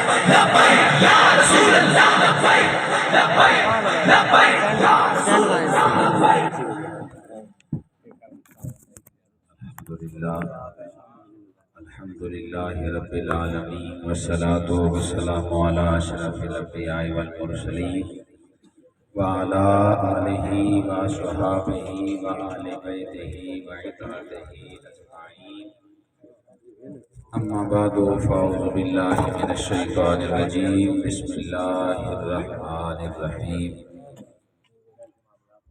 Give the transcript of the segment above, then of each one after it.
لبیک یا رسول اللہ لبیک لبیک لبیک یا رسول اللہ لبیک۔ الحمد للہ رب العالمین والصلاة والسلام علی اشرف الانبیاء والمرسلین وعلی آلہ وصحبہ وآل بیتہ وعترتہ اجمعین، اما بعد فاعوذ باللہ من الشیطان الرجیم، بسم اللہ الرحمن الرحیم۔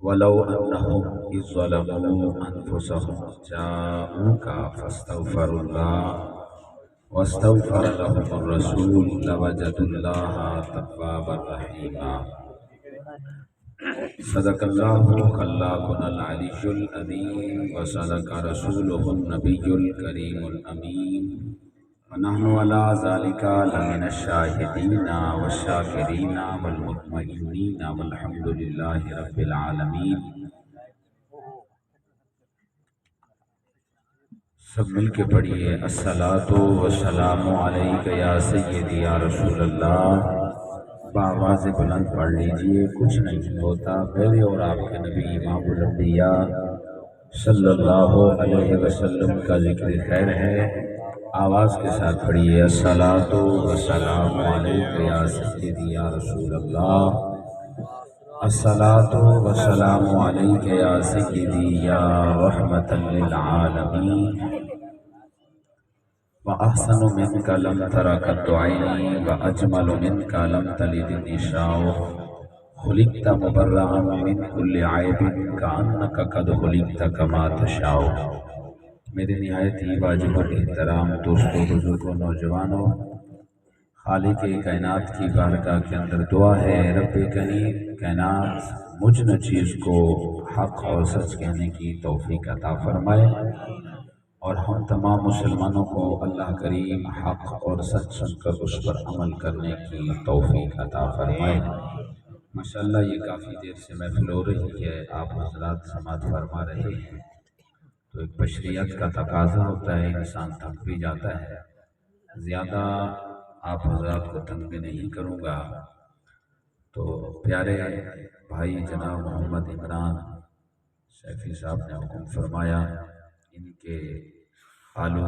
وَلَوْ أَنَّهُمْ إِذْ ظَلَمُوا أَنفُسَهُمْ جَاءُوكَ فَاسْتَغْفَرُوا اللَّهَ وَاسْتَغْفَرَ لَهُمُ الرَّسُولُ لَوَجَدُوا اللَّهَ تَوَّابًا رَحِيمًا۔ صدق اللہ خلاقنا العلی العظیم وصدق رسولہ النبی الکریم الامین، ونحن علی ذالک لمن الشاہدین والشاکرین والمطمئنین والحمد للہ رب العالمین۔ سب مل کے پڑھیے الصلاۃ والسلام علیک یا سیدی یا رسول اللہ۔ بآواز بلند پڑھ لیجئے، کچھ نہیں ہوتا میرے اور آپ کے نبی امام الانبیاء صلی اللہ علیہ وسلم کا ذکر خیر ہے۔ آواز کے ساتھ پڑھیے الصلاۃ والسلام علیک یا سیدی یا رسول اللہ، الصلاۃ والسلام علیک یا سیدی یا رحمۃ للعالمین۔ وَأَحْسَنُ مِنْكَ لَمْ تَرَ قَطُّ عَيْنِي وَأَجْمَلُ مِنْكَ لَمْ تَلِدِ النِّسَاءُ خُلِقْتَ مُبَرَّئًا مِنْ كُلِّ عَيْبٍ كَأَنَّكَ قَدْ خُلِقْتَ كَمَا تَشَاءُ۔ میرے نہایت ہی واجب الاحترام دوستوں، بزرگوں، نوجوانوں، خالق کائنات کی بارگاہ کے اندر دعا ہے رب کریم کائنات مجھ نہ چیز کو حق اور سچ کہنے کی توفیق عطا فرمائے، اور ہم تمام مسلمانوں کو اللہ کریم حق اور سچ سن کر اس پر عمل کرنے کی توفیق عطا فرمائے۔ ماشاءاللہ یہ کافی دیر سے محفل ہو رہی ہے، آپ حضرات سماعت فرما رہے ہیں، تو ایک بشریت کا تقاضا ہوتا ہے، انسان تھک بھی جاتا ہے۔ زیادہ آپ حضرات کو تنگ بھی نہیں کروں گا، تو پیارے بھائی جناب محمد عمران سیفی صاحب نے حکم فرمایا، ان کے خالو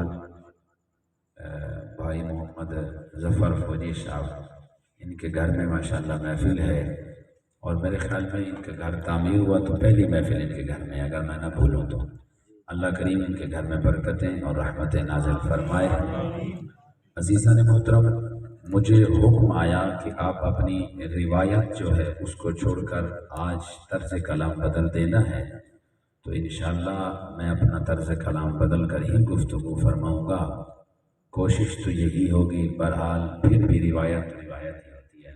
بھائی محمد ظفر فوجی صاحب، ان کے گھر میں ماشاءاللہ محفل ہے، اور میرے خیال میں ان کے گھر تعمیر ہوا تو پہلی محفل ان کے گھر میں، اگر میں نہ بھولوں تو۔ اللہ کریم ان کے گھر میں برکتیں اور رحمتیں نازل فرمائے۔ عزیزان محترم، مجھے حکم آیا کہ آپ اپنی روایت جو ہے اس کو چھوڑ کر آج طرز کلام بدل دینا ہے، تو انشاءاللہ میں اپنا طرز کلام بدل کر ہی گفتگو فرماؤں گا۔ کوشش تو یہی ہوگی، بہرحال پھر بھی روایت ہی ہوتی ہے۔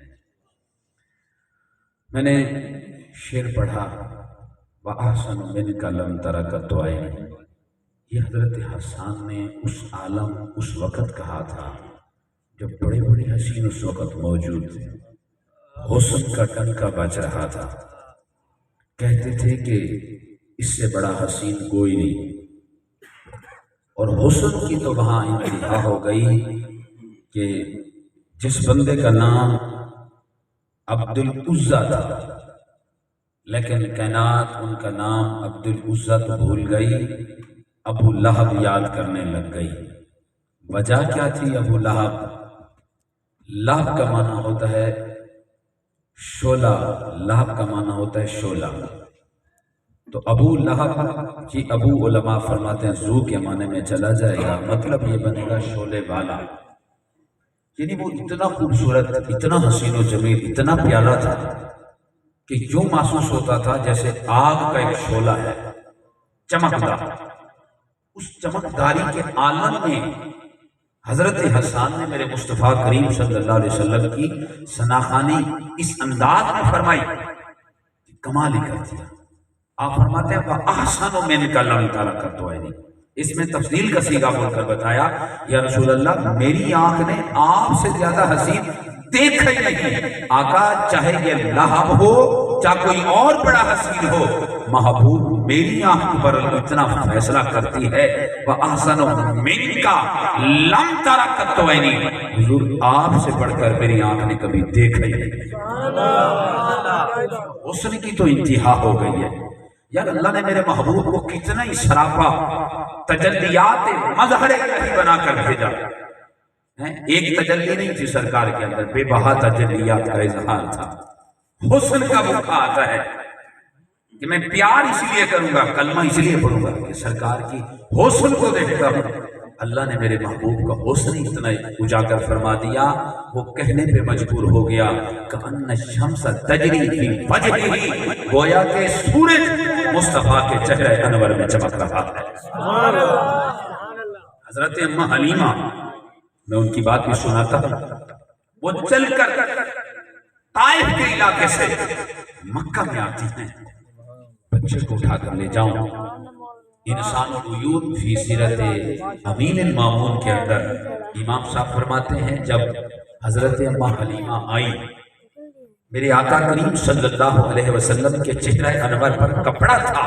میں نے شعر پڑھا وَأَحْسَنُ مِنْكَ لَمْ تَرَ قَطُّ عَيْنِي، یہ حضرت حسان نے اس عالم اس وقت کہا تھا جب بڑے بڑے حسین اس وقت موجود تھے، حسن کا ٹنکا بج رہا تھا، کہتے تھے کہ اس سے بڑا حسین کوئی نہیں، اور حسن کی تو وہاں انتہا ہو گئی کہ جس بندے کا نام عبدالعزیٰ تھا، لیکن کائنات ان کا نام عبدالعزیٰ تو بھول گئی، ابو لہب یاد کرنے لگ گئی۔ وجہ کیا تھی؟ ابو لہب، لہب کا معنی ہوتا ہے شعلہ، لہب کا معنی ہوتا ہے شعلہ، تو ابو لہب کی ابو علماء فرماتے ہیں ذو کے معنی میں چلا جائے گا، مطلب یہ بنے گا شعلے والا، یعنی وہ اتنا خوبصورت، اتنا حسین و جمیل، اتنا پیارا تھا کہ یوں محسوس ہوتا تھا جیسے آگ کا ایک شعلہ ہے چمکدار۔ اس چمکداری کے عالم میں حضرت حسان نے میرے مصطفیٰ کریم صلی اللہ علیہ وسلم کی ثناخوانی اس انداز میں فرمائی کہ کمال ہی کر دیا۔ آپ فرماتے ہیں وَأَحْسَنُ مِنْكَ لَمْ تَرَ قَطُّ عَيْنِي، اس میں تفصیل کا صیغہ بول کر بتایا یا رسول اللہ میری آنکھ نے آپ سے زیادہ حسین دیکھا ہی نہیں۔ آقا چاہے یہ لہب ہو چاہے کوئی اور بڑا حسین ہو، محبوب میری آنکھ پر اتنا فیصلہ کرتی ہے وَأَحْسَنُ مِنْكَ لَمْ تَرَ قَطُّ عَيْنِي، حضور آپ سے بڑھ کر میری آنکھ نے کبھی دیکھا ہی نہیں۔ حسن کی تو انتہا ہو گئی ہے یار، اللہ نے میرے محبوب کو کتنا ہی سراپا تجلیات مظہر الہی بنا کر بھیجا۔ ایک تجلی نہیں تھی سرکار کے اندر، بے بہا تجلیات کا اظہار تھا۔ حسن کا بھوکا آتا ہے کہ میں پیار اس لیے کروں گا، کلمہ اس لیے پڑھوں گا کہ سرکار کی حسن کو دیکھتا ہوں۔ اللہ نے میرے محبوب کا حسن اتنا اجاگر فرما دیا، وہ کہنے پہ مجبور ہو گیا کأن الشمس تجری فی وجہہ، گویا کہ سورج مصطفیٰ کے چہرے انور میں چمک رہا ہے۔ حضرت اماں حلیمہ، میں ان کی بات بھی سناتا ہوں، وہ چل کر طائف کے علاقے سے مکہ میں آتی ہیں، بچے کو اٹھا کر لے جاؤں۔ انسان العیون فی سیرت امین المامون کے اندر امام صاحب فرماتے ہیں جب حضرت اماں حلیمہ آئی، میرے آقا کریم صلی اللہ علیہ وسلم کے چہرہ انور پر کپڑا تھا،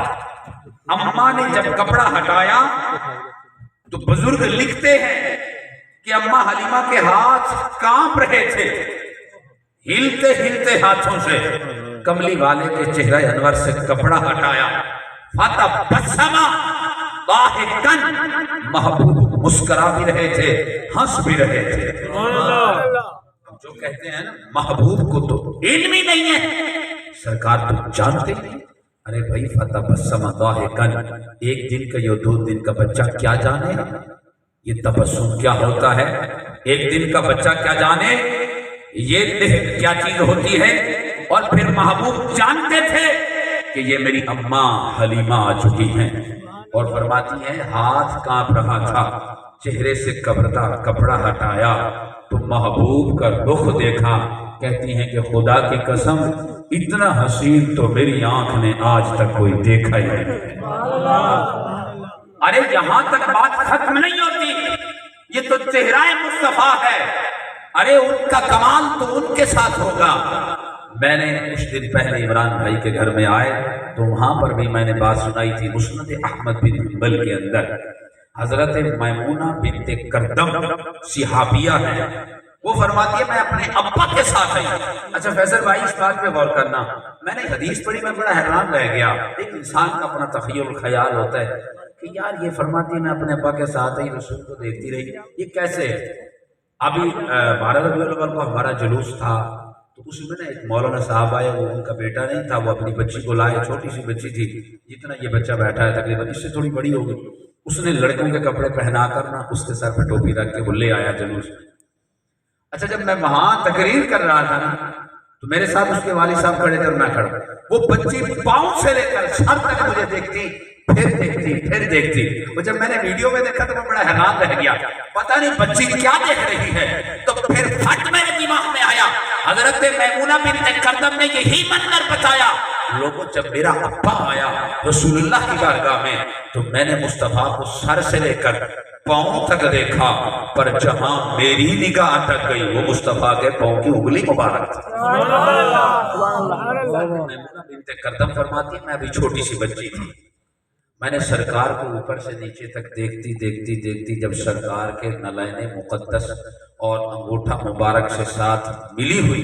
اماں نے جب کپڑا ہٹایا تو بزرگ لکھتے ہیں کہ اماں حلیمہ کے ہاتھ کانپ رہے تھے، ہلتے ہلتے ہاتھوں سے کملی والے کے چہرہ انور سے کپڑا ہٹایا، فَتَبَسَّمَ ضَاحِكًا، محبوب مسکرا بھی رہے تھے، ہنس بھی رہے تھے۔ جو کہتے ہیں نا محبوب کو تو علم ہی نہیں ہے، سرکار تو جانتے نہیں۔ ارے بھائی فَتَبَسَّمَ ضَاحِكًا، ایک دن کا یا 2 دن کا بچہ کیا جانے یہ تبسم کیا ہوتا ہے، ایک دن کا بچہ کیا جانے یہ کیا چیز ہوتی ہے۔ اور پھر محبوب جانتے تھے کہ یہ میری اماں حلیمہ آ چکی ہیں، اور فرماتی ہیں ہاتھ کانپ رہا تھا، چہرے سے کپڑا ہٹایا تو محبوب کا رخ دیکھا، کہتی ہیں کہ خدا کی قسم اتنا حسین تو میری آنکھ نے آج تک کوئی دیکھا ہی نہیں۔ ارے یہاں تک بات ختم نہیں ہوتی، یہ تو چہرہ مصطفیٰ ہے، ارے ان کا کمال تو ان کے ساتھ ہوگا۔ میں نے کچھ دن پہلے عمران بھائی کے گھر میں آئے تو وہاں پر بھی میں نے بات سنائی تھی، مسند احمد بن حنبل کے اندر حضرت میمونہ بنت کردم صحابیہ ہیں، وہ فرماتی ہے میں اپنے ابا کے ساتھ آئی۔ اچھا فیصل بھائی اس بات پہ غور کرنا، میں نے حدیث پڑھی میں بڑا حیران رہ گیا، ایک انسان کا اپنا تخیل خیال ہوتا ہے کہ یار یہ فرماتی ہے میں اپنے ابا کے ساتھ آئی، رسول کو دیکھتی رہی، یہ کیسے؟ ابھی 12 ربیع الاول کو ہمارا جلوس تھا تو اس میں ایک مولانا صاحب آئے، وہ ان کا بیٹا نہیں تھا، وہ اپنی بچی کو لائے، چھوٹی سی بچی تھی، جتنا یہ بچہ بیٹھا ہے تقریباً اس سے تھوڑی بڑی ہوگی، اس نے لڑکوں کے کپڑے پہنا کر نا اس کے سر پہ ٹوپی رکھ کے وہ لے آیا جلوس میں۔ اچھا جب میں وہاں تقریر کر رہا تھا نا تو میرے ساتھ اس کے والد صاحب کھڑے تھے اور میں کھڑا، وہ بچی پاؤں سے لے کر سر تک مجھے دیکھتی پھر دیکھتی، اور جب میں نے ویڈیو میں دیکھا تو میں بڑا حیران رہ گیا، پتہ نہیں بچی کیا دیکھ رہی ہے۔ تو پھر پھٹ میرے دماغ میں آیا حضرت میمونہ بنت کردم نے یہی منظر بتایا، لوگوں جب میرا ابا آیا رسول اللہ کی بارگاہ میں تو میں نے مصطفیٰ کو سر سے لے کر پاؤں تک دیکھا، پر جہاں میری نگاہ اٹک گئی وہ مصطفیٰ کے پاؤں کی انگلی مبارک تھی۔ میمونہ بنت کردم فرماتی ہے میں ابھی چھوٹی سی بچی تھی، میں نے سرکار کو اوپر سے نیچے تک دیکھتی جب سرکار کے نلائن مقدس اور انگوٹھا مبارک سے ساتھ ملی ہوئی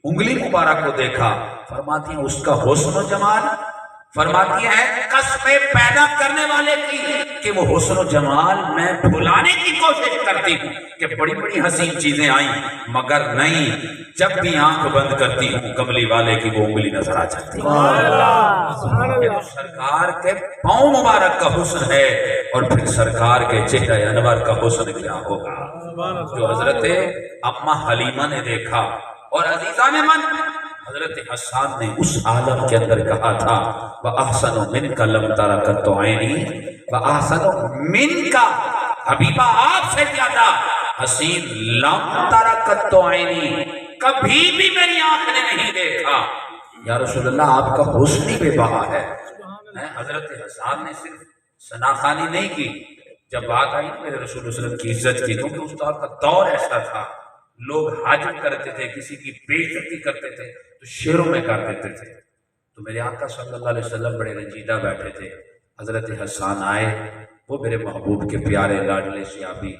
انگلی مبارک کو دیکھا، فرماتی ہیں اس کا حسن و جمال، فرماتی ہے قسمیں پیدا کرنے والے کی کہ وہ حسن و جمال میں بھلانے کی کوشش کرتی ہوں کہ بڑی بڑی حسین چیزیں آئیں، مگر نہیں، جب بھی آنکھ بند کرتی ہوں کملی والے کی وہ انگلی نظر آ جاتی ہے۔ سرکار کے پاؤں مبارک کا حسن ہے، اور پھر سرکار کے چہرہ انور کا حسن کیا ہوگا جو حضرت اماں حلیمہ نے دیکھا۔ اور عزیزان من، حضرت حسان نے اس عالم کے اندر کہا تھا وَأَحْسَنُ مِنْكَ لَمْ تَرَ قَطُّ عَيْنِي وَأَحْسَنُ مِنْكَ، حبیبہ آپ سے زیادہ حسین لَمْ تَرَ قَطُّ عَيْنِي، کبھی بھی میری آنکھ نے نہیں دیکھا۔ یا رسول اللہ آپ کا حسن ہی بے بہا ہے۔ حضرت حسان نے صرف ثناخوانی نہیں کی، جب بات آئی میرے رسول اللہ علیہ وسلم کی عزت کی، کیونکہ اس دور کا دور ایسا تھا لوگ حاجت کرتے تھے، کسی کی بے عزتی کرتے تھے تو شعروں میں کر دیتے تھے، تو میرے آقا صلی اللہ علیہ وسلم بڑے رنجیدہ بیٹھے تھے. حضرت حسان آئے، وہ میرے محبوب کے پیارے لاڈلے صحابی.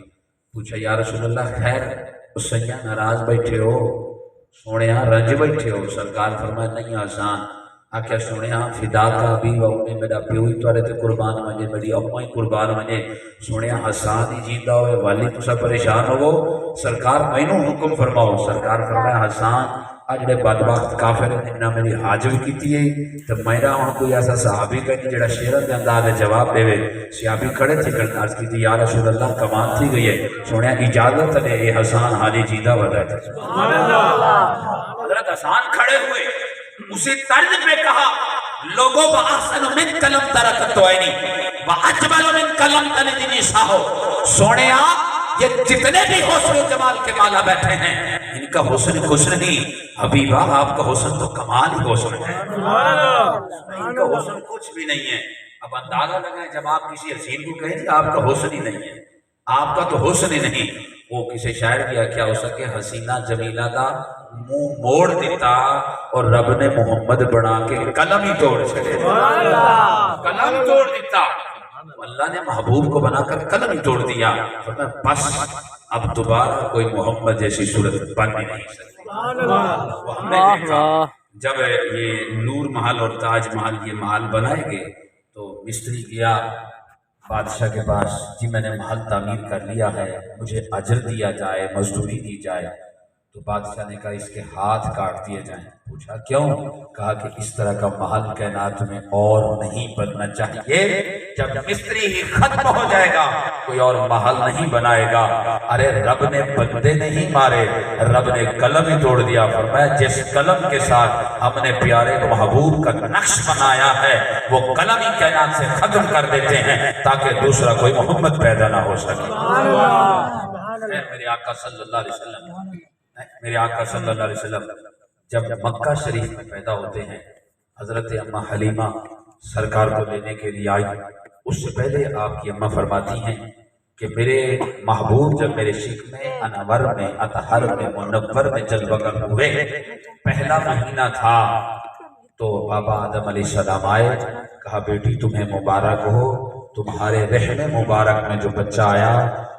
پوچھا یا رسول اللہ خیر سیاں ناراض بیٹھے ہو، سونے رنج بیٹھے ہو؟ سرکار فرمایا نہیں حسان. آخیا سونے فدا کا بھی امی، میرا پیو ہی تھوڑے تے قربان وجے، میری اما ہی قربان وجے. سونے حسان ہی جیندا ہوئے والی تسا پریشان ہوو، سرکار مینوں حکم فرماؤ. سرکار فرمایا حسان آ جڑے بدبخت کافر نے انہاں میری حاجت کیتی ہے تے میرا ہن کوئی ایسا صحابی کہیں جڑا شیرن دے انداز میں جواب دے. صحابی کھڑے تھے کر عرض کی یا رسول اللہ کمال تھی گئی ہے. سونے اجازت دے اے حسان حاجی جیندہ ودا ہے. سبحان اللہ. حضرت حسان کھڑے ہوئے، اسی طرز پہ کہا لوگوں وَأَحْسَنُ مِنْ كَلَمْ تَرَكَتْ عَيْنِي وَأَجْمَلُ مِنْ كَلَمْ تَلِدْ نِسَاءُ. سونے یہ جتنے بھی حسن و جمال کے مالا بیٹھے ہیں ان کا حسن کچھ نہیں، حبیبہ آپ کا حسن تو کمال ہی حسن ہے. ان کا حسن کچھ بھی نہیں ہے. اب اندازہ لگائیں جب آپ کسی حسین کو کہیں کہ آپ کا حسن ہی نہیں ہے، آپ کا تو حسن ہی نہیں. وہ کسی شاعر کیا کیا ہو سکے حسینہ جمیلہ کا منہ موڑ دیتا اور رب نے محمد بنا کے قلم ہی توڑ چھڑے. قلم توڑ دیتا، اللہ نے محبوب کو بنا کر قلم ہی توڑ دیا. بس اب دوبارہ کوئی محمد جیسی صورت بن بھی نہیں سکتی. ہم نے دیکھا جب یہ نور محل اور تاج محل یہ محل بنائے گئے تو مستری گیا بادشاہ کے پاس، جی میں نے محل تعمیر کر لیا ہے، مجھے اجر دیا جائے، مزدوری دی جائے. تو بادشاہ نے کہا اس کے ہاتھ کاٹ دیے جائیں. پوچھا کیوں؟ کہا کہ اس طرح کا محل کائنات میں اور نہیں بننا چاہیے. جب مستری ہی ختم ہو جائے گا کوئی اور محل نہیں بنائے گا. ارے رب نے بندے نہیں مارے، رب نے قلم ہی توڑ دیا. فرمایا جس قلم کے ساتھ ہم نے پیارے محبوب کا نقش بنایا ہے وہ قلم ہی کائنات سے ختم کر دیتے ہیں تاکہ دوسرا کوئی محمد پیدا نہ ہو سکے. میرے آقا صلی اللہ علیہ وسلم، میرے آقا صلی اللہ علیہ وسلم جب مکہ شریف میں پیدا ہوتے ہیں، حضرت اماں حلیمہ سرکار کو لینے کے لیے آئی. اس سے پہلے آپ کی اماں فرماتی ہیں کہ میرے محبوب جب میرے شک میں انور میں اطہر میں منور میں جلوہ گر ہوئے، پہلا مہینہ تھا تو بابا آدم علیہ السلام آئے. کہا بیٹی تمہیں مبارک ہو، تمہارے رحم مبارک میں جو بچہ آیا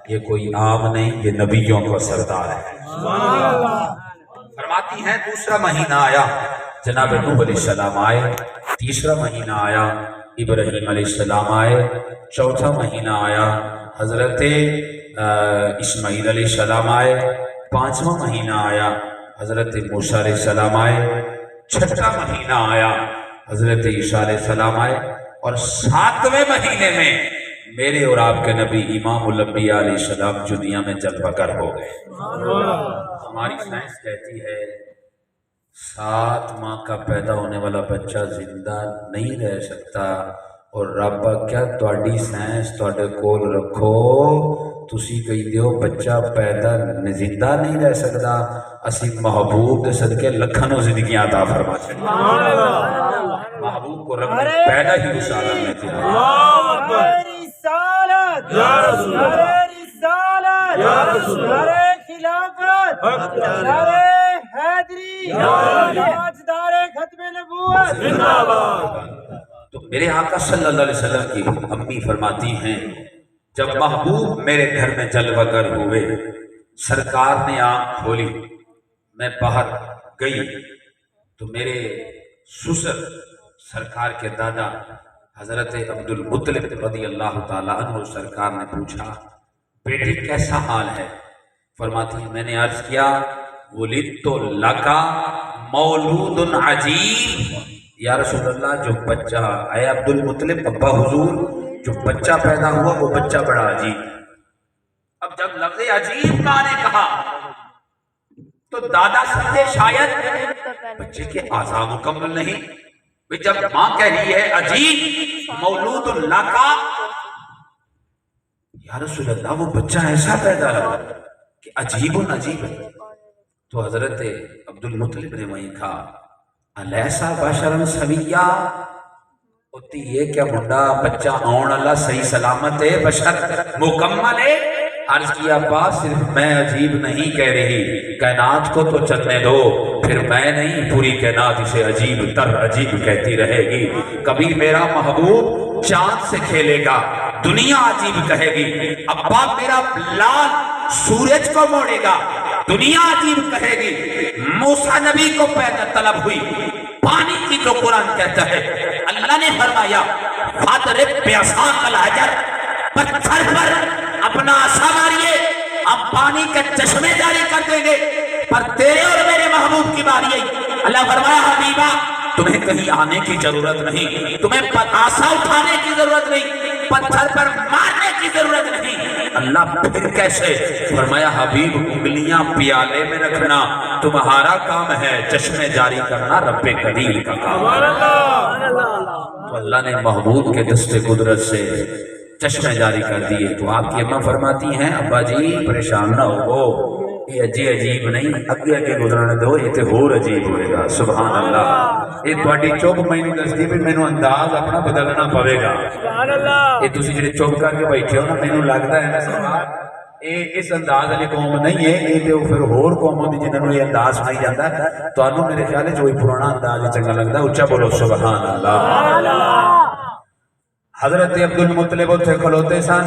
یہ کوئی عام نہیں، یہ نبیوں کا سردار ہے. فرماتی ہیں دوسرا مہینہ آیا جناب نوح علیہ السلام آئے، تیسرا مہینہ آیا ابراہیم علیہ السلام آئے، چوتھا مہینہ آیا حضرت اسماعیل علیہ السلام آئے، پانچواں مہینہ آیا حضرت موسیٰ علیہ السلام آئے، چھٹا مہینہ آیا حضرت عیسیٰ علیہ السلام آئے، اور ساتویں مہینے میں میرے اور آپ کے نبی امام الانبیاء علیہ السلام دنیا میں جلوہ گر ہو گئے. ہماری سائنس کہتی ہے 7 ماہ کا پیدا ہونے والا بچہ زندہ نہیں رہ سکتا، اور رب کیا تواڈی سائنس تواڈے کول رکھو، تسی کہی دیو بچہ پیدا زندہ نہیں رہ سکتا، اسی محبوب کے صدقے لکھنوں زندگیاں عطا فرما چھڑی. محبوب کو رب نے پیدا ہی اس عالم میں کیا. یا رسول اللہ، یا رسول اللہ، خلافت، حیدری، تاجدار ختم نبوت، زندہ باد. تو میرے آقا صلی اللہ علیہ وسلم کی امی فرماتی ہیں جب محبوب میرے گھر میں جلوہ گر ہوئے، سرکار نے آنکھ کھولی، میں باہر گئی تو میرے سسر سرکار کے دادا حضرت عبد المطلب رضی اللہ تعالیٰ عنہ سرکار نے پوچھا بیٹی کیسا حال ہے؟ فرماتی ہیں میں نے عرض کیا ولدت لکا مولود عجیب. یا رسول اللہ جو بچہ اے عبد المطلب ابا حضور جو بچہ پیدا ہوا وہ بچہ بڑا عجیب. اب جب لفظ عجیب ماں نے کہا تو دادا سمجھے شاید بچے کے اعضاء مکمل نہیں. جب ماں کہہ رہی ہے عجیب مولود لکا، یا رسول اللہ وہ بچہ ایسا پیدا ہوا کہ عجیب و عجیب ہے. تو حضرت عبد المطلب نے وہیں کہا الیسا بشرا سویا، ہوتی یہ کیا منڈا بچہ آن اللہ صحیح سلامت ہے، بشر مکمل ہے. عرض کیا ابا صرف میں عجیب نہیں کہہ رہی، کائنات کو تو چلنے دو، پھر میں نہیں پوری کائنات اسے عجیب تر عجیب کہتی رہے گی. کبھی میرا محبوب چاند سے کھیلے گا دنیا عجیب کہے گی. ابا میرا لال سورج کو موڑے گا دنیا عجیب کہے گی. موسیٰ نبی کو پیدا طلب ہوئی پانی کی جو قرآن کہتا ہے اللہ نے فرمایا فَاضْرِبْ بِعَصَاكَ الْحَجَرَ پتھر پر اپنا عصا ماریے ہم پانی کے چشمے جاری کر دیں گے. پر تیرے اور میرے محبوب کی باری آئی. اللہ فرمایا حبیبہ تمہیں کہیں آنے کی ضرورت نہیں, تمہیں عصا اٹھانے کی ضرورت نہیں, پتھر پر مارنے کی ضرورت نہیں. اللہ پھر کیسے؟ فرمایا حبیب انگلیاں پیالے میں رکھنا تمہارا کام ہے, چشمے جاری کرنا رب قدیر کا کام ہے. تو اللہ نے محبوب کے دست قدرت سے چشمے جاری کر دیے. تو آپ کی اماں فرماتی ہیں ابا جی پریشان نہ ہو, یہ عجیب نہیں اگے اگے گزرنے دو, یہ تے اور عجیب ہوئے گا. سبحان اللہ. یہ تھوڑی چپ مینوں دسدی بھی مینوں انداز اپنا بدلنا پوے گا. سبحان اللہ. یہ تسی جڑے چپ کر کے بیٹھے ہو نا مینوں لگدا ہے نا سبحان یہ اس انداز والی قوم نہیں ہے, یہ تے پھر ہور قوموں دی جنہاں نوں یہ انداز سنائی جاندا ہے. تانوں میرے خیال ہے جو پرانا انداز چنگا لگدا. اونچا بولو سبحان اللہ. سبحان اللہ. حضرت عبد المطلب اتنے کھلوتے سن,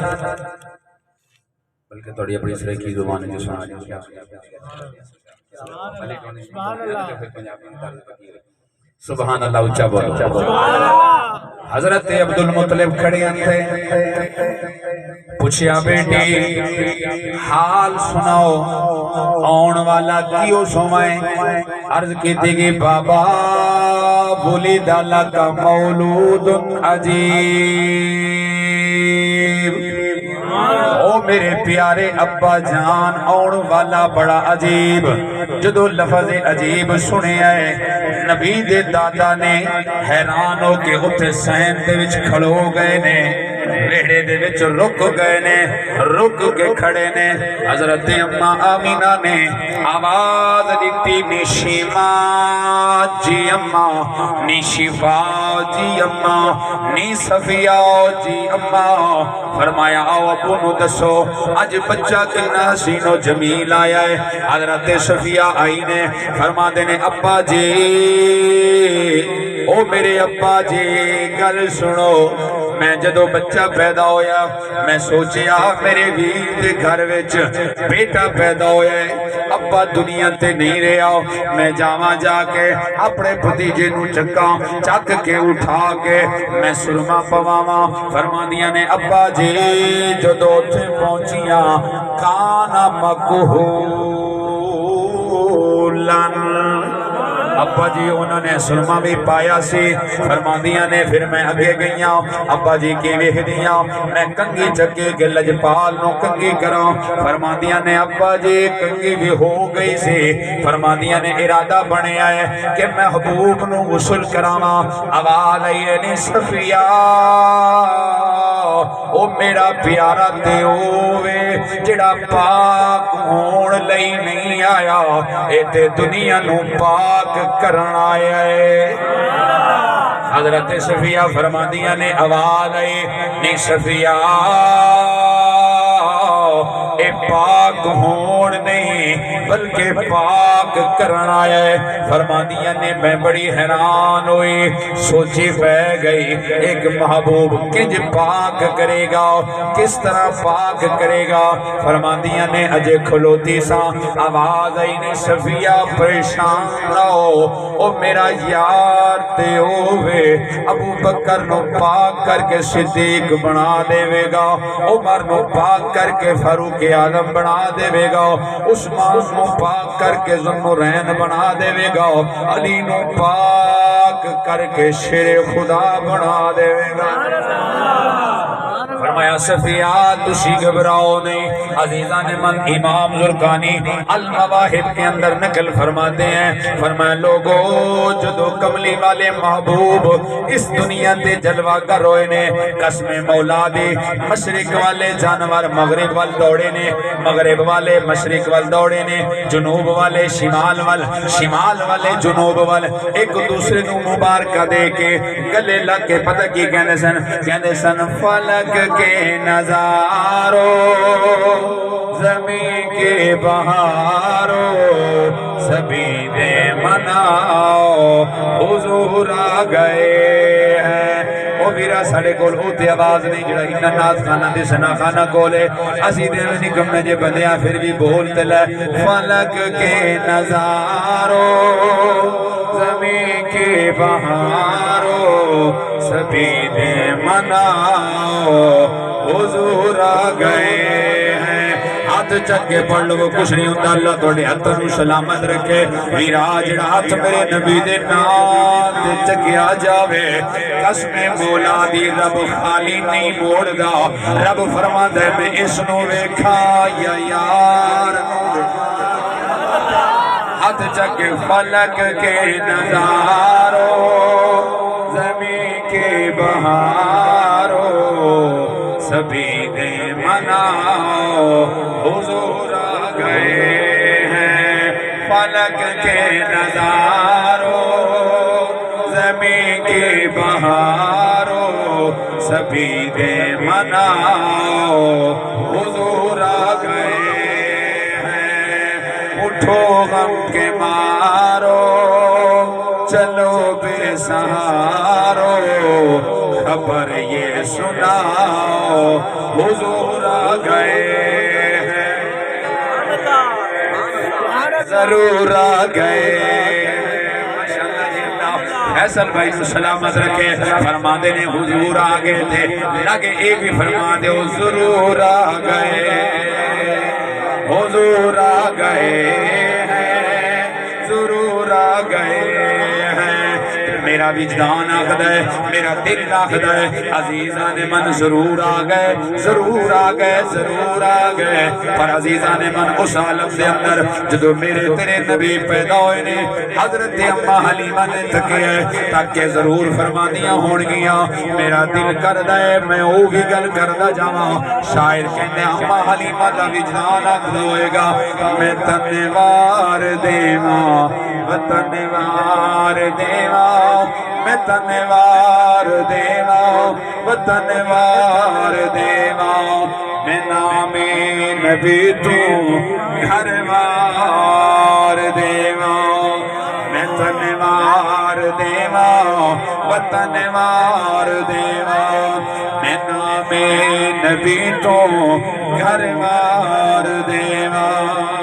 بلکہ تھوڑی اپنی سریکی زبان جو سنا سبحان اللہ. اونچا بولو. حضرت عبد المطلب کھڑے تھے, پوچھیا بیٹی حال سناؤ آن والا کیوں سمائے. عرض کی تھی کہ بابا ولد لک مولود عجیب. او میرے پیارے ابا جان آن والا بڑا عجیب. جدو لفظ عجیب سنے آئے نبی دے دادا نے حیران ہو کے اتھے سین دے وچ کھڑو گئے نے, ویڑے دے وچ رک گئے نے, رک کے کھڑے نے. حضرت اماں آمینہ نے آواز دیتی نی شیما جی اماں, نی شفا جی اماں, نی صفیہ جی اماں. فرمایا آؤ ابو نو دسو اج بچہ کنا حسین و جمیل آیا ہے. حضرت صفیہ آئی نے فرما دینے ابا جی او میرے ابا جی گل سنو, میں جدو بچہ پیدا ہویا میں سوچیا میرے ویر دے گھر وچ بیٹا پیدا ہویا ہے, ابا دنیا تے نہیں رہا, میں جاواں جا کے اپنے بھتیجے نو چکاں چک کے اٹھا کے میں سرما پواواں. فرماندیاں نے ابا جی جدو تھے پہنچیاں کانا مکہولن. ابا جی انہوں نے سرما بھی پایا سی. فرماندیاں نے پھر میں اگے گئیاں ابا جی کی ویکھ دیاں میں کنگھی چکے کے لجپال نو کنگھی کراں. فرماندیاں نے ابا جی کنگھی بھی ہو گئی سی. فرماندیاں نے ارادہ بنیا ہے کہ محبوب نو غسل کراواں. آواز آئی ہے نی صفیہ او میرا پیارا تے ہووے جڑا پاک ہون لئی نہیں آیا, اے تے دنیا نو پاک کرن آیا ہے. حضرت صفیہ فرماندیاں نے آواز آئی نی صفیہ اے پاک ہون نہیں بلکہ پاک کرن آیا ہے. فرماندیاں نے میں بڑی حیران ہوئی, سوچی پہ گئی ایک محبوب کنج پاک کرے گا, کس طرح پاک کرے گا. فرماندیاں نے اجے کھلوتی سا آواز آئی نے صفیہ پریشان نہ ہو, او میرا یار تے ہووے ابو بکر نو پاک کر کے صدیق بنا دے گا, عمر نو پاک کر کے فاروق اعظم بنا دے گا, عثمان نو پاک کر کے ذوالنورین بنا دے گا, علی نو پاک کر کے شیر خدا بنا دے گا. فرمایا صفیہ تسی گھبراؤ نہیں. عزیزان من امام زرقانی المواہب کے اندر نقل فرماتے ہیں, فرمایا لوگو جدو کملی والے محبوب اس دنیا تے جلوہ گر ہوئے نے, قسم مولا دی مشرق والے جانور مغرب وال دوڑے نے, مغرب والے مشرق وال دوڑے نے, جنوب والے شمال وال, شمال والے جنوب وال, ایک دوسرے نو مبارکہ دے کے گلے لگ کے پتہ کی کہنے سن فلک کے نظارو زمین کے بہارو سبھی دے مناؤ حضور آ گئے ہیں او میرا ساڑے کول اوتے آواز نہیں جڑا انہا ناز خانہ دے سنا خانہ کولے اسی دے میں نکم نے جے بندیاں پھر بھی بولتے لے فلک کے نظارو زمین کے بہارو سبھی دے مناؤ حضور آ گئے ہیں ہاتھ چک کے پڑھ لو کچھ نہیں ہوتا اللہ توڑے ہاتھ نو سلامت رکھے میرا جڑا ہاتھ میرے نبی دے نام تے چکیا جاوے قسم مولا دی رب خالی نہیں موڑ دا رب فرما دے میں اس نو ویکھا یا یار ہاتھ چک کے فلک کے نظارو زمین کے بہارو سبھی دے مناؤ حضور آ گئے ہیں فلک کے نظارو زمین کے بہارو سبھی دے مناؤ حضور آ گئے ہیں اٹھو غم کے مارو چلو بے سہارو خبر یہ سناؤ حضور آ گئے ہیں ضرور آ گئے فیصل بھائی کو سلامت رکھے فرما دے نے حضور آ گئے تھے لگے ایک بھی فرما دے ضرور آ گئے حضور آ گئے ہیں ضرور آ گئے ہیں میرا وجدان آخد ہے میرا دل آخد ہے عزیزان من ضرور آ گئے ضرور آ گئے ضرور آ گئے پر عزیزان من اس عالم دے اندر جدو میرے تیرے نبی پیدا ہوئے نے حضرت اماں حلیمہ نے تکے ہے تاکہ ضرور فرمانیاں ہون گیا میرا دل کردہ ہے میں او بھی گل کردہ جاواں شاعر کہنے اماں حلیمہ دا وجدان آخد ہوئے گا میں تنوار دیواں وطنوار دیواں میں تنوار دیواں وطنوار دیواں میں نام نبی تو گھروار دیواں میں تنوار دیواں وطنوار دیواں میں نام نبی تو گھروار دیواں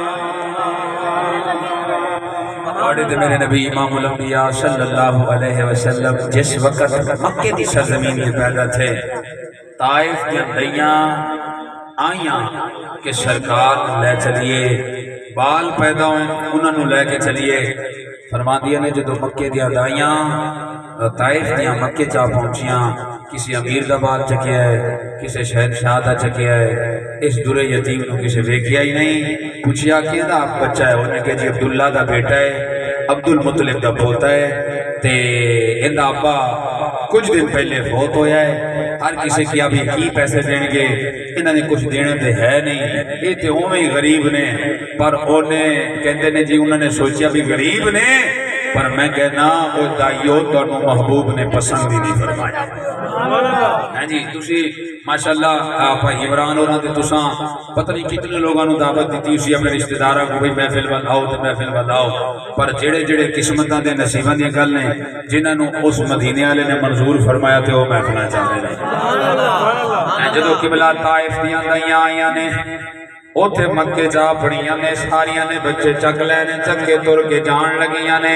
میرے نبی امام الانبیاء صلی اللہ علیہ وسلم جس وقت مکہ دی سرزمین میں پیدا تھے طائف کے دیاں آئیاں کہ سرکار لے چلیے بال پیدا ہوئے انہوں نے لے کے چلیے فرما دیا نے جدو مکہ دیا دائیاں طائف دیا مکہ چاہ پہنچیاں کسی امیر دا بال چکیا ہے کسی شہنشاہ دا چکیا ہے اس درے یتیم نو کسی ویکھیا ہی نہیں پوچھیا کہ دا آپ بچہ ہے انہیں کہ جی عبداللہ دا بیٹا ہے عبد المطلب دا پوتا ہے تے اندہ ابا کچھ دن پہلے فوت ہویا ہے ہر کسی کیا بھی کی پیسے دیں گے انہوں نے کچھ دینے دے ہے نہیں یہ تے اوہ میں غریب نے پر انہیں کہتے نے جی انہوں نے سوچیا بھی غریب نے پر میں کہنا وہ دائیو تو انہوں محبوب نے پسند ہی نہیں فرمایا ہاں جی تُسی ماشاءاللہ آپا عمران اور آتے تُساں پتہ نہیں کتنے لوگاں نو دعوت دیتی اسی اپنے رشتہ دارہ کو بھی محفل بنداؤ تو محفل بنداؤ پر جڑے جڑے قسمتاں دے نصیباں دی گل نے جنہاں نو اس مدینے والے نے منظور فرمایا تے وہ محفلاں چاہتے ہیں جدو قبلہ طائف دیاں دائیاں آئیاں نے اوتھے مکے جا پڑیاں نے ساریاں نے بچے چک لینے چکے تر کے جان لگیاں نے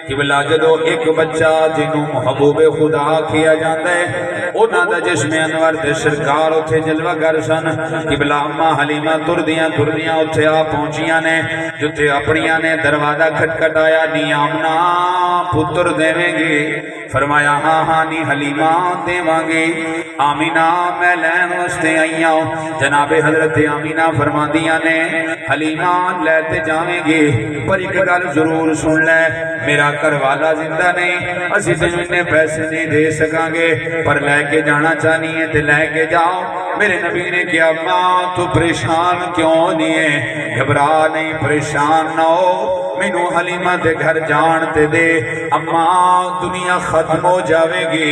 قبلہ جدو ایک بچہ جنہوں محبوب خدا کیا جاندہ ہے اونا دا جسم انور دے سرکار اوتھے جلوہ گر سن قبلہ اماں حلیمہ تردیاں اوتھے آ پہنچیاں نے جتے اپنیاں نے دروازہ کھٹکھٹ آیا نی آمنا پتر دیویں گے فرمایا ہاں ہاں نی حلیمہ دیواں گے آمینہ میں لین وستے آئیاں جناب حضرت آمینہ فرما دیا نے حلیمہ لیتے جاویں گے پر ایک گل ضرور سن لے میرا کروالا زندہ نہیں اسی تجھنے پیسے نہیں دے سکاں گے پر لے کے جانا چاہنی ہے تے لے کے جاؤ میرے نبی نے کیا ماں تو پریشان کیوں نہیں ہے گھبرا نہیں پریشان نہ ہو مینو حلیمہ دے گھر جانتے دے اماں دنیا ختم ہو جاوے گی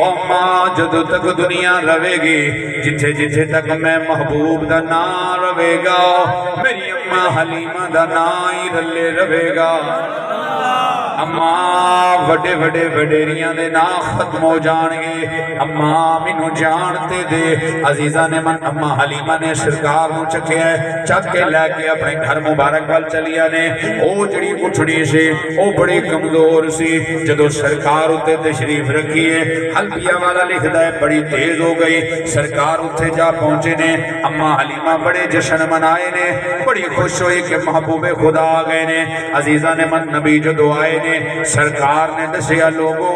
اماں جدو تک دنیا روے گی جتھے جتھے تک میں محبوب دا نا روے گا میری اماں حلیمہ دا نا ہی رلے روے گا اما وڈے وڈے وڈیریاں دے نا ختم ہو جان گے اما مینوں جانتے دے عزیزاں نے من اما حلیمہ نے سرکار نو چکیا ہے چک کے لے کے اپنے گھر مبارک وال چلیا نے او جڑی اٹھڑی سی او بڑی کمزور سی جدو سرکار اتے تشریف رکھیے حلبیہ والا لکھدا ہے بڑی تیز ہو گئی سرکار اتے جا پہنچے نے اما حلیمہ بڑے جشن منائے نے بڑی خوش ہوئی کہ محبوب خدا آ گئے نے عزیزہ نے من نبی جو آئے نے سرکار نے دسیا لوگو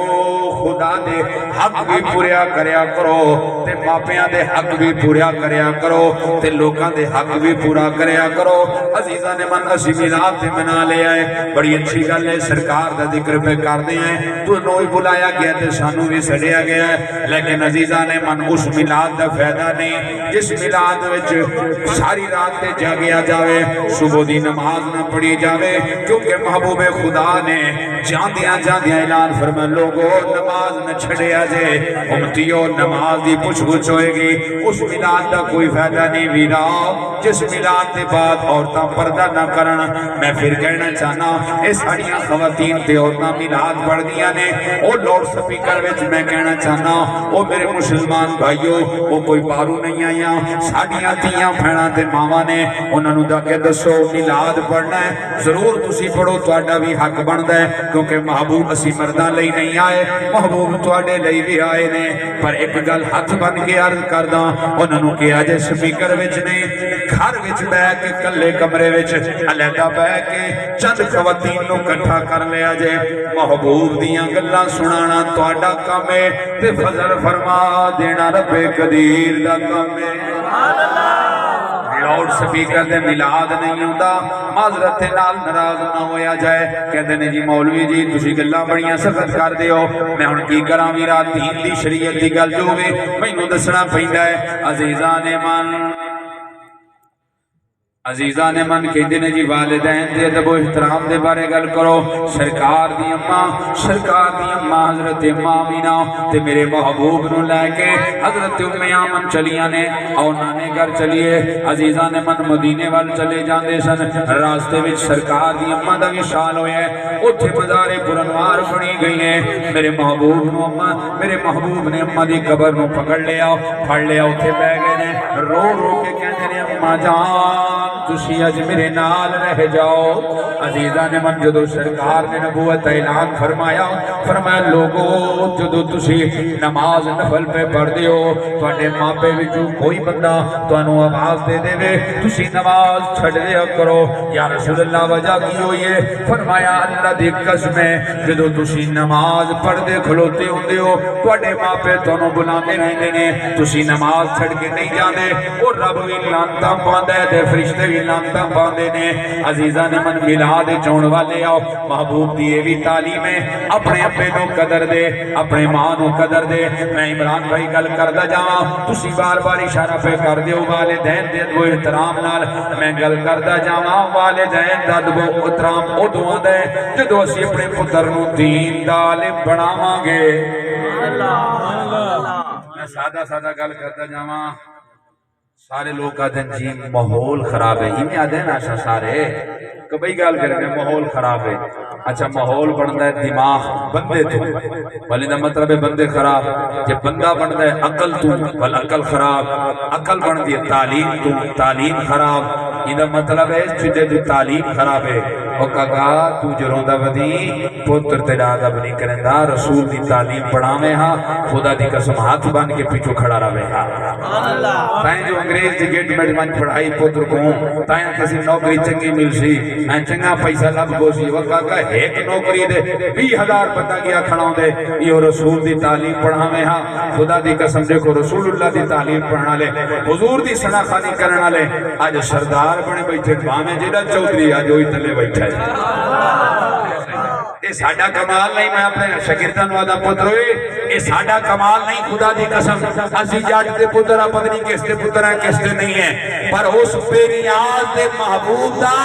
خدا دے حق بھی پوریا کریا کرو تے ماپیاں دے حق بھی پوریا کریا کرو تے لوکاں دے حق بھی پورا کریا کرو عزیزہ نے من اسی میلاد تے منا لے آئے بڑی اچھی گل ہے سرکار دا ذکر پہ کر دے ہیں تو نوئی بلایا گیا تے سانو بھی سڑیا گیا ہے لیکن عزیزہ نے من اس میلاد دا فائدہ نہیں جس میلاد وچ ساری رات تے جاگیا جاوے صبح دی نماز نہ پڑھی جاوے کیونکہ محبوب خدا نے جاندیاں اعلان فرمایا لوگو نماز نہ چھڑیا جے امتیو نماز دی پوچھ گچھ ہوئے گی اس میلاد دا کوئی فائدہ نہیں ویرا جس میلاد دے بعد عورتاں پردہ نہ کرن میں پھر کہنا چاہنا اے ساڑیاں خواتین تے عورتاں میلاد پڑھ دیا نے او لوڈ سپیکر وچ میں کہنا چاہنا او میرے مسلمان بھائیو وہ کوئی بارو نہیں آیا ساڑیاں تیاں پھینا تے ماما نے انہوں نے دا کہ دسو میلاد پڑھنا ہے ضرور تسی پڑھو تواڈا بھی حق بندا ہے کیونکہ محبوب اسی مرداں لئی نہیں آئے محبوب تواڈے لئی بھی آئے نے پر ایک گل ہاتھ بن کے عرض کرداں انہوں نے کہا جے سپیکر وچ نہیں گھر وچ بیٹھ کے کلے کمرے وچ علیحدہ بیٹھ کے چند خواتین نو اکٹھا کر لیا جے محبوب دیاں گلاں سنانا تواڈا کام ہے تے فضل فرما دینا رب قدیر دا کام ہے سبحان اللہ لاؤڈ سپیکر دے میلاد نہیں ہوندا معذرت نال ناراض نہ ہویا جائے کہندے نے جی مولوی جی تسی گلاں بڑیاں سخت کر دیو میں ہن کی کراں ویرا دین دی شریعت دی گل جو ہوے مینوں دسنا پیندا ہے عزیزان من کہندے نے جی والدین دے ادب و احترام دے بارے گل کرو سرکار دی اماں حضرت آمینہ تے میرے محبوب نو لے کے حضرت ام ایمن چلیاں نے اور نانے گھر چلیے عزیزان من مدینے وال چلے جاندے سن راستے وچ سرکار دی اماں دا وصال ہویا ہے اوتھے مزار پرانوار بنی گئی ہے میرے محبوب نے اماں دی قبر نو پکڑ لیا پھڑ لیا اوتھے بیٹھ گئے نے رو رو کے کہندے نے اماں جان تسی اج میرے نال رہ جاؤ عزیزان من جدو سرکار نے نبوت اعلان فرمایا لوگو جدو تسی نماز نفل پہ پڑھ دیو تواڈے ماپے وچوں کوئی بندہ تانوں آواز دے دے تسی نماز چھڈ دیا کرو یا رسول اللہ وجہ کی ہوئی ہے فرمایا اللہ دی قسم ہے جدو تسی نماز پڑھ دے کھلوتے ہوندے ہو تواڈے ماپے تانوں بلاندے رہندے نے تسی نماز چھڈ کے نہیں جاندے اور رب وی لعنتاں پاندا ہے تے فرشتے وی لعنتاں پاندے نے عزیزان من میلاد چون والے آؤ محبوب دی یہ بھی تعلیم ہے اپنے ابے نو قدر دے اپنے ماں نو قدر دے میں عمران بھائی گل کردا جاواں تسی بار بار اشارہ پہ کر دیو والدین دے ادب و احترام نال میں گل کردا جاواں والدین دا ادب و احترام ادوں ہوندا ہے جدوں اسی اپنے پتر نو دین دا عالم بناواں گے میں سادہ گل کردا جاواں سارے لوگ کہتے ہیں جی ماحول خراب ہے ہی میں آدھے نا اچھا سارے کبھی گال کرتے ہیں ماحول خراب ہے اچھا ماحول بنتا ہے دماغ بندے تو ولی دا مطلب ہے بندے خراب جب بندہ بنتا ہے عقل تو ولی عقل خراب عقل بن دی تعلیم تو تعلیم خراب یہ دا مطلب ہے چھتے جو تعلیم خراب ہے وہ کہا تو جروں دا ودی پتر تیرا آدھا بنی کرندہ رسول دی تعلیم پڑھا میں ہاں خدا دی قسم ہاتھ بان کے پیچھو کھڑا رہے ہاں تائیں جو انگریز دی گیٹ میں من پڑھائی پتر کو تائیں کسی نوکری چنگی مل سی میں چنگا پیسہ لب گو سی وہ کہا ایک نوکری دے 20,000 بندہ گیا کھڑاؤں دے یہ رسول دی تعلیم پڑھا میں ہاں خدا دی قسم دیکھو رسول اللہ دی تعلیم پڑھنا لے حضور دی سنا خانی کرنا لے آج سردار بنے بیٹھے باہمیں جیدہ چودری آج ہوئی تلے بیٹھے اے ساڑھا کمال نہیں میں اپنے شکرتن وعدہ پتر ہوئے اے ساڑھا کمال نہیں خدا دی قسم اسی جاٹ دے پترہ پتنی کس دے پترہ کس دے نہیں ہے پر اس پہ نیاز دے محبوب دا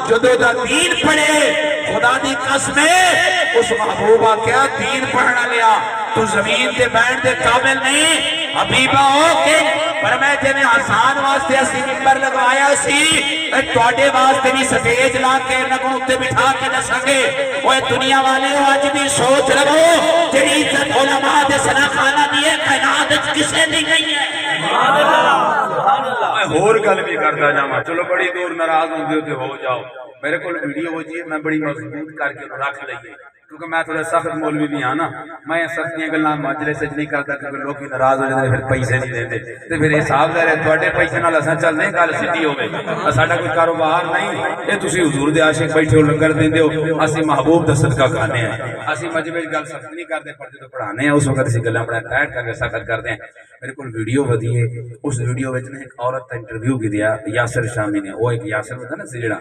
جدو دا دین پڑھے خدا دی قسم ہے اس محبوبہ کیا دین پڑھنا لیا تو زمین دے بیٹھ دے کامل نہیں حبیبہ ہو کے پر میں جنہیں آسان واسطے اسی ممبر لگوایا سی ਤੁਹਾਡੇ ਵਾਸਤੇ ਵੀ ਸਟੇਜ ਲਾ ਕੇ ਨਗੋਂ ਉੱਤੇ ਬਿਠਾ ਕੇ ਦੱਸਾਂਗੇ ਓਏ ਦੁਨੀਆ ਵਾਲਿਓ ਅੱਜ ਵੀ ਸੋਚ ਲਵੋ ਜਿਹੜੀ ਇੱਜ਼ਤ ਉਲਮਾ ਦੇ ਸਨਾਖਾਨਾ ਦੀ ਹੈ ਕਾਇਨਾਤ ਵਿੱਚ ਕਿਸੇ ਦੀ ਨਹੀਂ ਹੈ میں اور گل بھی کرتا جاواں چلو بڑی دور ناراض ہوندے ہو تے ہو جاؤ میرے کول ویڈیو ہو جی میں بڑی مضبوط کر کے رکھ لئی کیونکہ میں تھوڑا سخت مولوی بھی ہاں نا میں سختیاں گلاں مجلس وچ نہیں کردا کیونکہ لوگ ناراض ہو جاندے پھر پیسے نہیں دیندے تے پھر حساب دے تواڈے پیسے نال اساں چلدے گل سیدھی ہوے ساڈا کوئی کاروبار نہیں اے تسی حضور دے عاشق بیٹھے ہو لنگر دیندے ہو اسی محبوب دا صدقہ کھانے ہیں اسی مجمع وچ گل سخت نہیں کردے پر جدوں پڑھانے ہیں اس وقت اسی گلاں بڑا ٹائٹ کر کے سخت کردے ہیں میرے کول ویڈیو ودی ہے اس ویڈیو وچ نے ایک عورت کا انٹرویو کیتا یاسر شامی نے وہ ایک یاسر ہوتا نا سی جڑا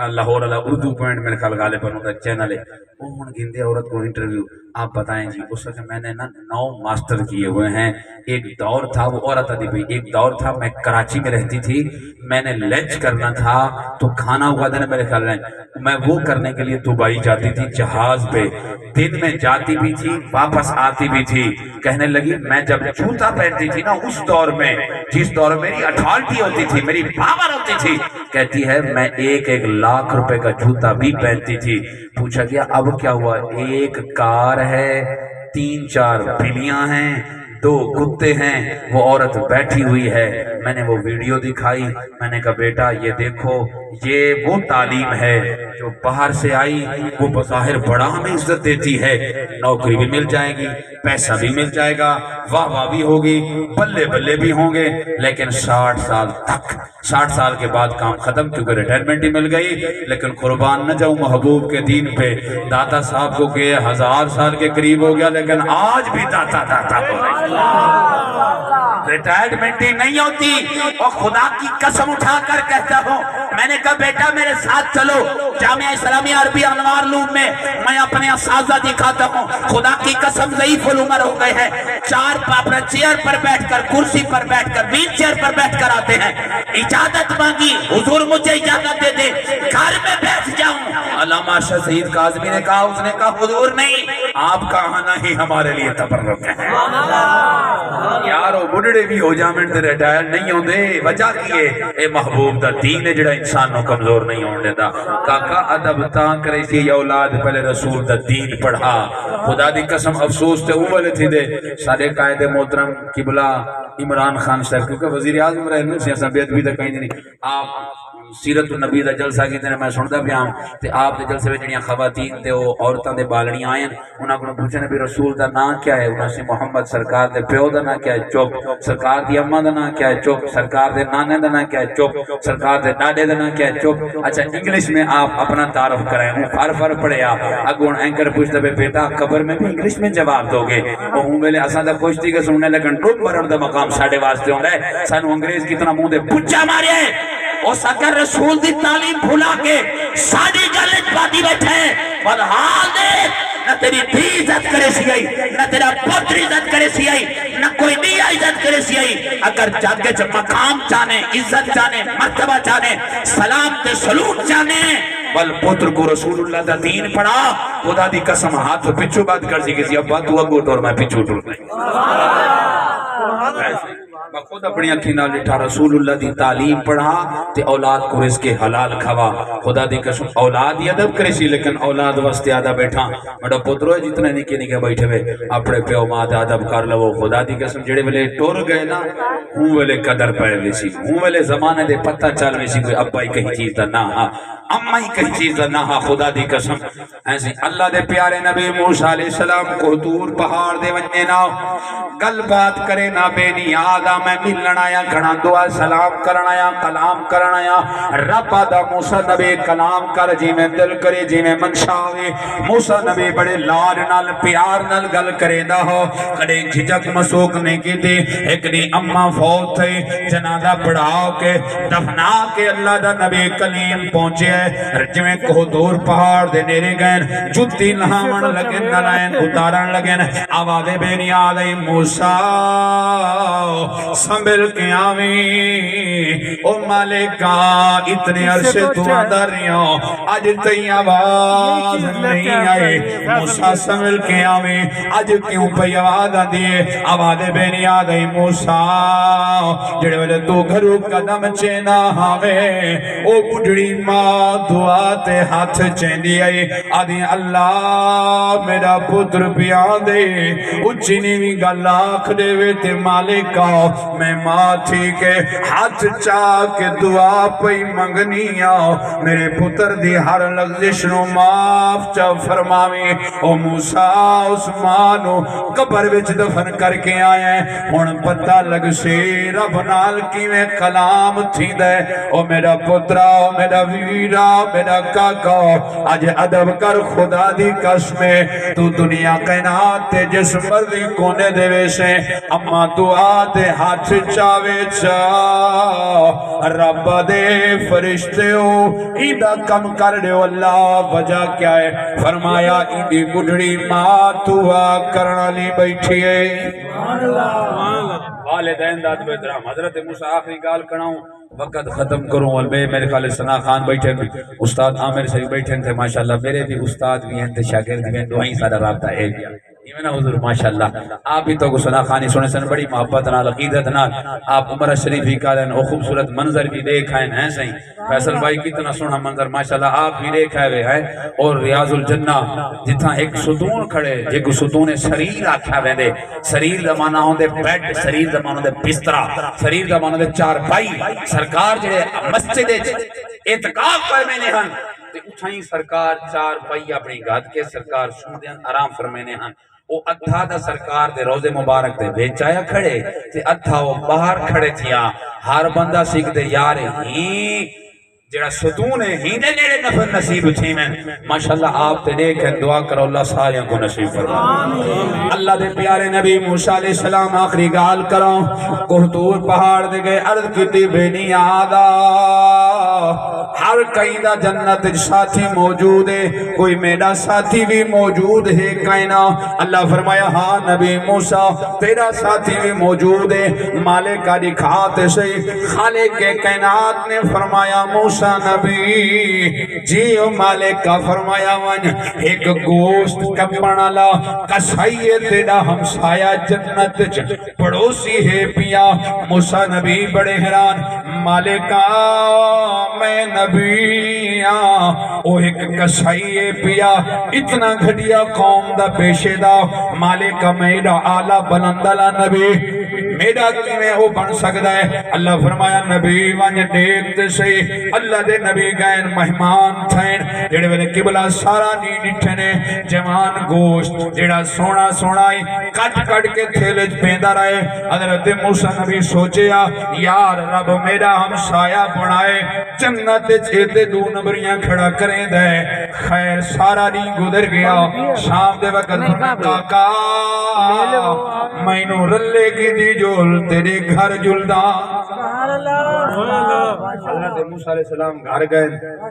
لاہور والا اردو پوائنٹ میرے خیال غالب پر ہوتا چینل ہے وہ ہن گندے عورت کو انٹرویو آپ بتائیں جی اس وقت میں نے نا 9 ماسٹر کیے ہوئے ہیں ایک دور تھا وہ عورت آدھی بھئی ایک دور تھا میں کراچی میں رہتی تھی میں نے لنچ کرنا تھا تو کھانا ہوا تھا میرے خیال میں وہ کرنے کے لیے دبئی جاتی تھی جہاز پہ دن میں جاتی بھی تھی واپس آتی بھی تھی کہنے لگی میں جب جوتا پہنتی تھی نا اس دور میں جس دور میں میری اتھارٹی ہوتی تھی میری پاور ہوتی تھی کہتی ہے میں 1 لاکھ روپے کا جوتا بھی پہنتی تھی پوچھا گیا اب کیا ہوا ایک کار ہے 3-4 بلیاں ہیں 2 کتے ہیں وہ عورت بیٹھی ہوئی ہے میں نے وہ ویڈیو دکھائی میں نے کہا بیٹا یہ دیکھو یہ وہ تعلیم ہے جو باہر سے آئی وہ بظاہر بڑا ہمیں عزت دیتی ہے نوکری بھی مل جائے گی پیسہ بھی مل جائے گا واہ واہ بھی ہوگی بلے بلے بھی ہوں گے لیکن 60 سال تک 60 سال کے بعد کام ختم کیونکہ ریٹائرمنٹ ہی مل گئی لیکن قربان نہ جاؤں محبوب کے دین پہ داتا صاحب کو کہ 1000 سال کے قریب ہو گیا لیکن آج بھی داتا ہو رہی ریٹائرمنٹ ہی نہیں ہوتی اور خدا کی قسم اٹھا کر کہتا ہوں میں نے کہا بیٹا میرے ساتھ چلو جامعہ اسلامیہ عربی انوار لوم میں میں اپنے اساتذہ دکھاتا ہوں خدا کی قسم ضعیف العمر ہو گئے ہیں 4 اپنا چیئر پر بیٹھ کر کرسی پر بیٹھ کر ویل چیئر پر بیٹھ کر آتے ہیں اجازت مانگی حضور مجھے اجازت دے دے گھر میں بیٹھ جاؤں علامہ شاہ سید کاظمی نے کہا اس نے کہا حضور نہیں آپ کا آنا ہی ہمارے لیے تبرک ہے یارو بڑھڑے بھی ہو جامن تے ریٹائر نہیں ہوندے وجہ کیے اے محبوب دا دین ہے جڑا انسان نو کمزور نہیں ہون دیندا کاکا ادب تاں کرے سی یا اولاد پہلے رسول دا دین پڑھا خدا دی قسم افسوس تے اوے تھی دے سارے قائد محترم قبلہ عمران خان صاحب کیونکہ وزیر اعظم رہے نے سیاست بیت بھی تے کہیں نہیں آپ سیرت النبی دا جلسہ کیتے نے میں سندا پیا تے آپ دے جلسے وچ جڑیاں خواتین تے او عورتاں دے بالڑیاں آئیں انہاں کولوں پوچھے نبی رسول دا نام کیا ہے انہاں سے محمد سرکار دے پیو دا نام کیا ہے چپ سرکار دی اماں دا نام کیا ہے چپ سرکار دے نانے دا نام کیا ہے چپ سرکار دے ڈاڈے دا نام کیا ہے چپ اچھا انگلش میں آپ اپنا تعارف کرائیں ہوں فر پڑھیا اگوں اینکر پوچھدا بے بیٹا قبر میں بھی انگلش میں جواب دو گے او ہوں ویلے اساں دا خوشتی کے سننے لیکن ٹوپ بھرن دا مقام ساڈے واسطے ہوندا ہے سانو انگریز کتنا منہ دے پچا مارے اس اگر رسول دی تعلیم بھولا کے ساڑی گلت باتی بیٹھے والحال دے نہ تیری بھی عزت کرے سی آئی نہ تیرا پتر عزت کرے سی آئی نہ کوئی بھی عزت کرے سی آئی اگر جاگے جو مقام چاہنے عزت چاہنے مرتبہ چاہنے سلام تے سلوٹ چاہنے بل پتر کو رسول اللہ دا دین پڑھا خدا دی قسم ہاتھ پچھو بات کر سی کسی ابا تو اگو ٹور میں پچھو ٹور نہیں میں خود اپنی اکھی نال لٹھا رسول اللہ دی تعلیم پڑھا تے اولاد کو رزق حلال کھوا خدا دی قسم اولاد ہی ادب کرے سی لیکن اولاد واسطے آدھا بیٹھا میرا پترو جتنے نکے نکے بیٹھے ہوئے اپنے پیو ماں دا ادب کر لو خدا دی قسم جڑے ویلے ٹور گئے نا ہوں ویلے قدر پائے وی سی ہوں ویلے زمانے دے پتہ چل وی سی کوئی ابا ہی کہیں چیز دا نہ ہاں اما ہی کہیں چیز دا نہ ہاں خدا دی قسم ایسی اللہ دے پیارے نبی موسیٰ علیہ السلام کو دور پہاڑ دے ونجے نا گل بات کرے نا بے نیاد میں ملن آیا گھڑا دعا سلام کرن آیا کلام کرن آیا رب آدھا موسیٰ نبی کلام کر جی میں دل کرے جی میں منشاوے موسیٰ نبی بڑے لار نال پیار نال گل کرے دا ہو کڑے جھجک مسوک نے کی دی ایک دی اممہ فوت تھے جنادہ پڑھاؤ کے دفنا کے اللہ دا نبی کلیم پہنچے رجویں کو دور پہاڑ دے نیرے گئن جتی لہاون لگن نلائن اتارن لگن آوازے بے نیاد ای موسیٰ سنبھل کے آویں او مالکا اتنے عرصے تو اندر رہیوں اج تئی آواز نہیں آئے موسیٰ سمجھ کے آویں اج کیوں پئی آواز آدھیے آواز بے نیاد آئی موسیٰ جڑے والے تو گھرو قدم چینا آوے او بڑھڑی ماں دعا تے ہاتھ چیندی آئی آدھی اللہ میرا پتر بیان دے اچھی نیوی گلاکھ دے وے تے مالکا میں ماں تھی کے ہاتھ چاہ کے دعا پئی منگنی آؤ میرے پتر دی ہر لغزش نو معاف چا فرماویں او موسیٰ اس مانو قبر وچ دفن کر کے آئے ہن پتہ لگ سے رب نال کی میں کلام تھی دے او میرا پترا او میرا ویرا میرا کاکا آج ادب کر خدا دی قسمیں تو دنیا کائنات تے جس مرضی کونے دے ویسے اما دعا دے ہاتھ چاوے چاہ رب دے فرشتے ہو ایدہ کم کر دے اللہ وجہ کیا ہے فرمایا ایدی گڑھڑی ماں دعا کرنا لی بیٹھی ہے والدین داد بیدرام حضرت موسیٰ آخری گال کھڑاؤں وقت ختم کروں والبے میرے خالد ثنا خان بیٹھے بھی استاد عامر شریف بیٹھے تھے ماشاءاللہ میرے بھی استاد بھی ہیں تھے شاگرد بھی ہیں دعائیں سارا رابطہ ہے بھی یہ نا حضور ماشاءاللہ آپ بھی تو ثنا خانی سنے سن بڑی محبت نال عقیدت نال آپ عمرہ شریف ہی کالن او خوبصورت منظر بھی دیکھائیں ہیں صحیح فیصل بھائی کتنا سونا منظر ماشاءاللہ آپ بھی دیکھائے ہوئے ہیں اور ریاض الجنہ جتھا ایک ستون کھڑے ایک ستون سریر آکھا ویندے سریر زمانہ ہوندے بیڈ سریر زمانہ ہوندے بسترا سریر زمانہ ہوندے چار پائی سرکار جڑے مسجد اعتکاف پر میں نے ہن تے اٹھائیں سرکار چار پائی اپنی گاد کے سرکار سوندیاں آرام فرمینے ہن او ادھا دا سرکار دے روزے مبارک دے بیچایا کھڑے تے ادھا وہ باہر کھڑے تھیا ہر بندہ سکھ دے یارے ہی جڑا ستون ہے ہی دے نیڑے نفر نصیب تھی میں ماشاءاللہ آپ تے دیکھیں دعا کرو اللہ ساریاں کو نصیب فرمائے اللہ دے پیارے نبی موسیٰ علیہ السلام آخری گال کرو کوہتور پہاڑ دے گئے عرض کیتی بینی آدھا ہر کئی دا جنت ساتھی موجود ہے کوئی میرا ساتھی بھی موجود ہے کائنا اللہ فرمایا ہاں نبی موسیٰ تیرا ساتھی بھی موجود ہے مالک کا دکھاتے سے خالق کے کائنات نے فرمایا موسیٰ نبی جیو مالک کا فرمایا ون ایک گوشت کپڑا لا کسائیے تیرا ہمسایا جنت پڑوسی ہے پیا موسیٰ نبی بڑے حیران مالکا میں نبی او ایک کسائیے پیا اتنا گھڑیا قوم دا پیشے دا مالکا میرا آلہ بلندلا نبی میرا کیویں ہو بن سکتا ہے اللہ فرمایا نبی ون دیکھتے سے اللہ دے نبی گئن مہمان تھین جڑے ویلے قبلہ سارا نہیں ڈٹھنے جوان گوشت جڑا سونا سونائی کٹ کٹ کے تھیلج پیندہ رہے حضرت موسیٰ نبی سوچیا یار رب میرا ہمسایہ بنائے جنت چھتے دو نبریاں کھڑا کریں دے خیر سارا نہیں گزر گیا شام دے وقت کاکا مینو رلے کی دی جول تیرے گھر جلدہ حضرت موسیٰ علیہ السلام گھر گئے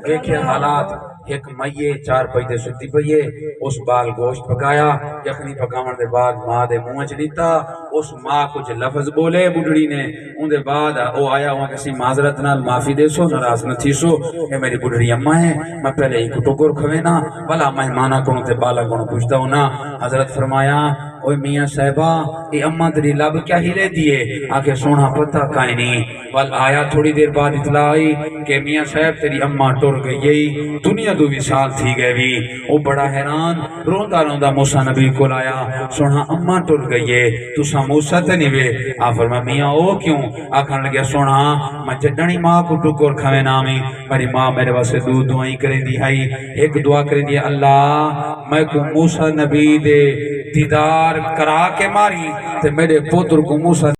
دیکھے حالات ایک مئیے چار پہیدے ستی پہیے اس بال گوشت پکایا یخنی پکاون دے بعد ماں دے منہ چلیتا اس ماں کچھ لفظ بولے بڑھڑی نے ان دے بعد او آیا وہاں کسی معذرت نال معافی دے سو ناراض نہ تھی سو اے میری بڑھڑی اماں ہے میں پہلے ایک ٹکر کھوے نا بلا مہمانہ کنوں تے بالا کنوں پوچھتا ہوں نا حضرت فرمایا اوہ میاں صاحبہ اے اماں تیری لب کیا ہی لے دیئے آکے سونا پتہ کائیں نہیں وال آیا تھوڑی دیر بعد اطلاع آئی کہ میاں صاحب تیری اماں ٹر گئی دنیا دو وصال تھی گئے بھی وہ بڑا حیران روندہ روندہ موسیٰ نبی کو لایا سونا اماں ٹر گئی تو سا موسیٰ تے نہیں وے آ فرما میاں او کیوں آکھن لگیا سونا میں جڈنی ماں کو ٹکر کھوے نامی میری ماں میرے واسے دو دعائیں کریں دی ہائی ایک دعا کریں دی اللہ میں کو موسیٰ نبی دے دیدار کرا کے ماری تے میرے پتر کو موسیٰ